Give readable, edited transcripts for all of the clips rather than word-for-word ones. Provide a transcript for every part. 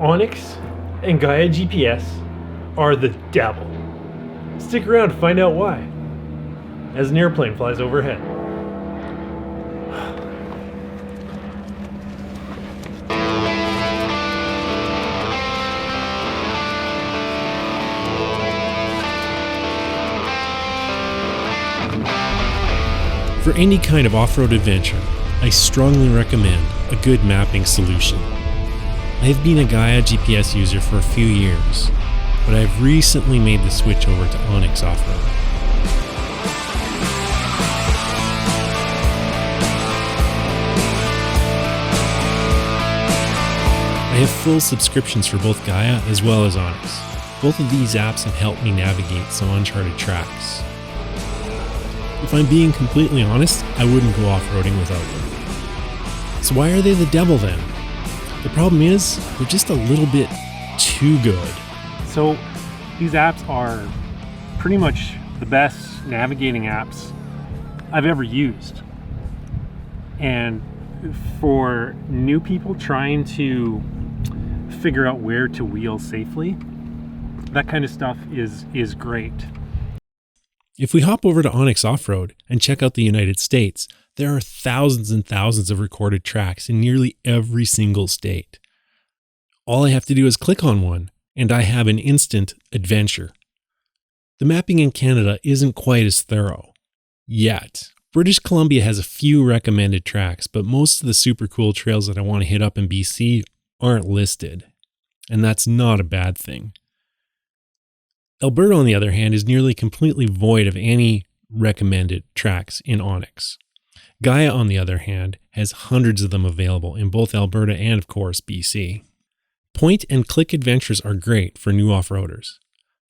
onX and GAIA GPS are the devil. Stick around to find out why, as an airplane flies overhead. For any kind of off-road adventure, I strongly recommend a good mapping solution. I have been a GAIA GPS user for a few years, but I've recently made the switch over to onX off-road. I have full subscriptions for both GAIA as well as onX. Both of these apps have helped me navigate some uncharted tracks. If I'm being completely honest, I wouldn't go off-roading without them. So why are they the devil then? The problem is, they're just a little bit too good. So these apps are pretty much the best navigating apps I've ever used. And for new people trying to figure out where to wheel safely, that kind of stuff is great. If we hop over to onX Off-Road and check out the United States, there are thousands and thousands of recorded tracks in nearly every single state. All I have to do is click on one, and I have an instant adventure. The mapping in Canada isn't quite as thorough yet. British Columbia has a few recommended tracks, but most of the super cool trails that I want to hit up in BC aren't listed, and that's not a bad thing. Alberta, on the other hand, is nearly completely void of any recommended tracks in onX. GAIA, on the other hand, has hundreds of them available in both Alberta and, of course, BC. Point and click adventures are great for new off-roaders.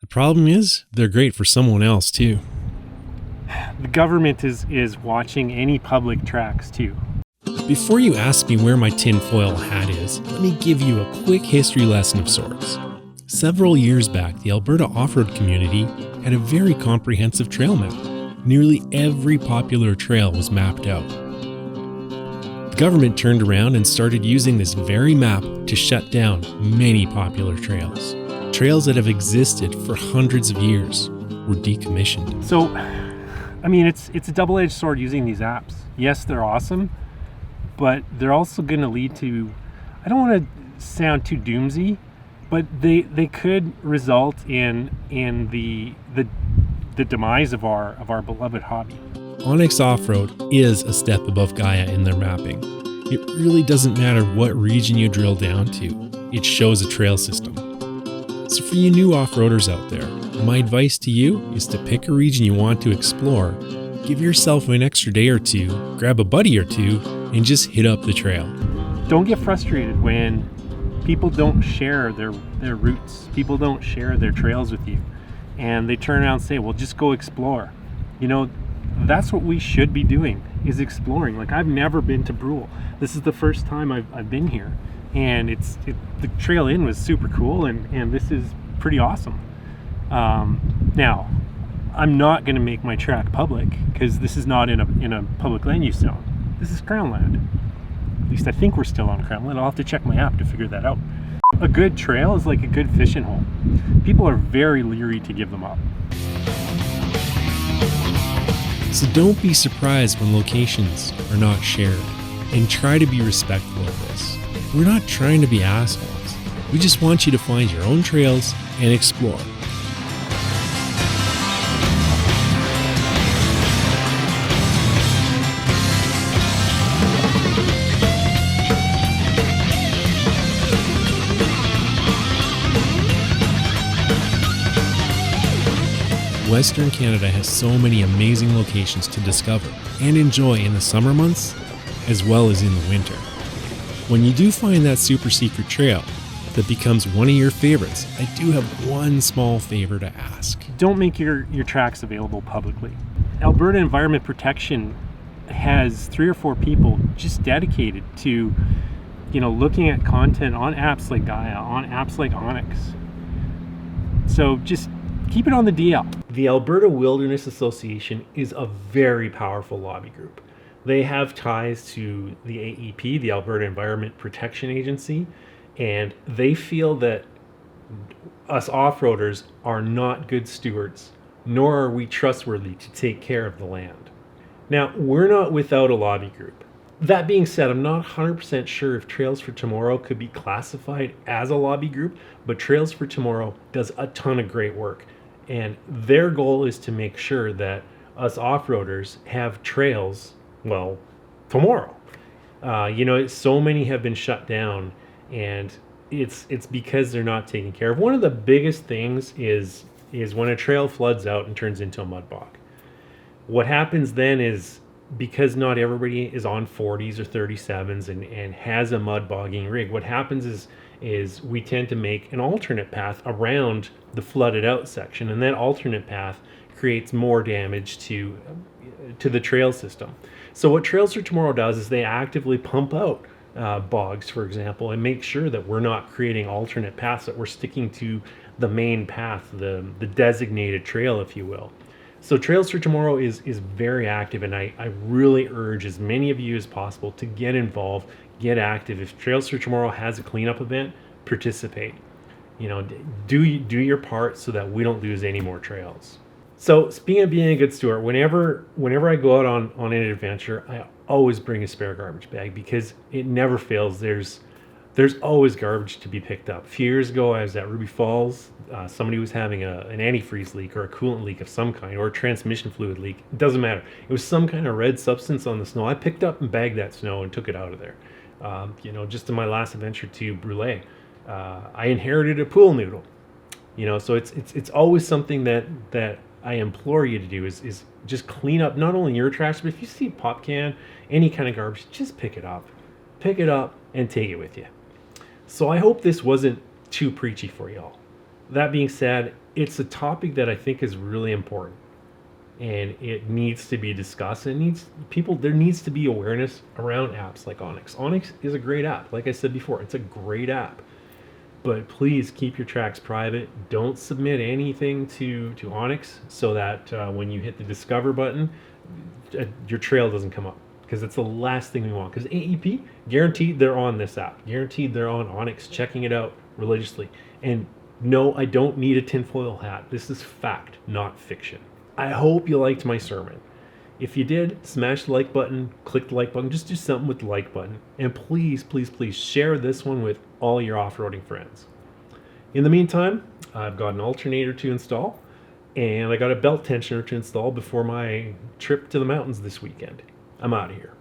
The problem is, they're great for someone else too. The government is watching any public tracks too. Before you ask me where my tinfoil hat is, let me give you a quick history lesson of sorts. Several years back, the Alberta off-road community had a very comprehensive trail map. Nearly every popular trail was mapped out. The government turned around and started using this very map to shut down many popular trails. Trails that have existed for hundreds of years were decommissioned. So, I mean, it's a double-edged sword using these apps. Yes, they're awesome, but they're also going to lead to, I don't want to sound too doomsy, but they could result in the demise of our beloved hobby. onX Off-Road is a step above GAIA in their mapping. It really doesn't matter what region you drill down to, it shows a trail system. So for you new off-roaders out there, my advice to you is to pick a region you want to explore, give yourself an extra day or two, grab a buddy or two, and just hit up the trail. Don't get frustrated when people don't share their routes. People don't share their trails with you. And they turn around and say, well, just go explore. You know, that's what we should be doing, is exploring. Like, I've never been to Brule. This is the first time I've been here. And the trail in was super cool, and this is pretty awesome. Now, I'm not going to make my track public, because this is not in a public land use zone. This is Crown land. At least I think we're still on Crown land. I'll have to check my app to figure that out. A good trail is like a good fishing hole. People are very leery to give them up. So don't be surprised when locations are not shared, and try to be respectful of this. We're not trying to be assholes. We just want you to find your own trails and explore. Western Canada has so many amazing locations to discover and enjoy in the summer months as well as in the winter. When you do find that super secret trail that becomes one of your favorites, I do have one small favor to ask. Don't make your tracks available publicly. Alberta Environment Protection has 3 or 4 people just dedicated to, looking at content on apps like GAIA, on apps like onX. So just keep it on the DL. The Alberta Wilderness Association is a very powerful lobby group. They have ties to the AEP, the Alberta Environment Protection Agency, And they feel that us off-roaders are not good stewards, nor are we trustworthy to take care of the land. Now, we're not without a lobby group. That being said, I'm not 100% sure if Trails for Tomorrow could be classified as a lobby group, but Trails for Tomorrow does a ton of great work. And their goal is to make sure that us off-roaders have trails, well, tomorrow. So many have been shut down, and it's because they're not taken care of. One of the biggest things is when a trail floods out and turns into a mud bog. What happens then is, because not everybody is on 40s or 37s and has a mud bogging rig, what happens is we tend to make an alternate path around the flooded out section, and that alternate path creates more damage to the trail system. So what Trails for Tomorrow does is they actively pump out bogs, for example, and make sure that we're not creating alternate paths, that we're sticking to the main path, the designated trail, if you will. So Trails for Tomorrow is very active, and I really urge as many of you as possible to get involved, get active. If Trails for Tomorrow has a cleanup event, participate. Do your part so that we don't lose any more trails. So speaking of being a good steward, whenever I go out on an adventure, I always bring a spare garbage bag, because it never fails. There's always garbage to be picked up. A few years ago, I was at Ruby Falls. Somebody was having an antifreeze leak or a coolant leak of some kind, or a transmission fluid leak. It doesn't matter. It was some kind of red substance on the snow. I picked up and bagged that snow and took it out of there. Just in my last adventure to Brule, I inherited a pool noodle. So it's always something that I implore you to do is just clean up not only your trash, but if you see a pop can, any kind of garbage, just pick it up and take it with you. So I hope this wasn't too preachy for y'all. That being said, it's a topic that I think is really important, and it needs to be discussed. There needs to be awareness around apps like onX. onX is a great app. Like I said before, it's a great app. But please keep your tracks private. Don't submit anything to onX, so that when you hit the discover button, your trail doesn't come up, because it's the last thing we want. Because AEP, guaranteed they're on this app. Guaranteed they're on onX, checking it out religiously. And no, I don't need a tinfoil hat. This is fact, not fiction. I hope you liked my sermon. If you did, smash the like button, click the like button, just do something with the like button. And please, please, please share this one with all your off-roading friends. In the meantime, I've got an alternator to install, and I got a belt tensioner to install before my trip to the mountains this weekend. I'm out of here.